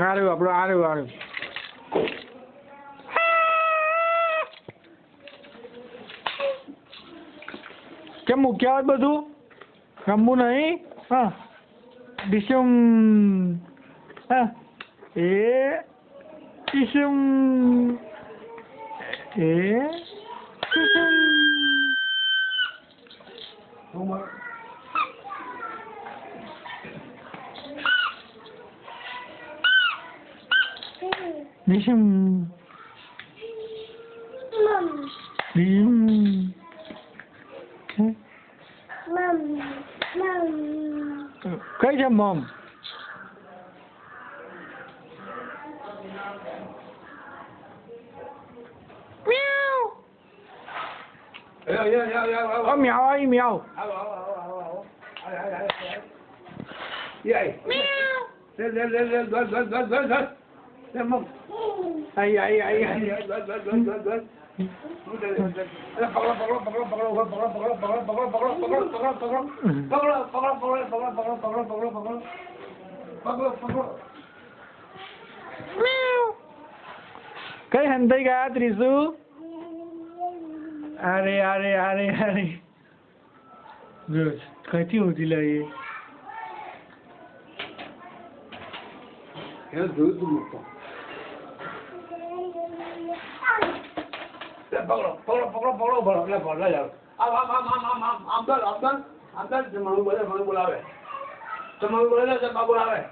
આર્યું આપણું આર્યું કેમ મૂક્યા બધું રમવું નહીં હા ડિશમ હા એ ડિશમ એ ડિશમ કઈ છે મમ મ્યાઉ આવી મ્યાઉ કઈ હંધાઈ ગયા ત્રીસુ અરે અરે અરે અરે કઈથી ઉધી લઈએ બોલાવે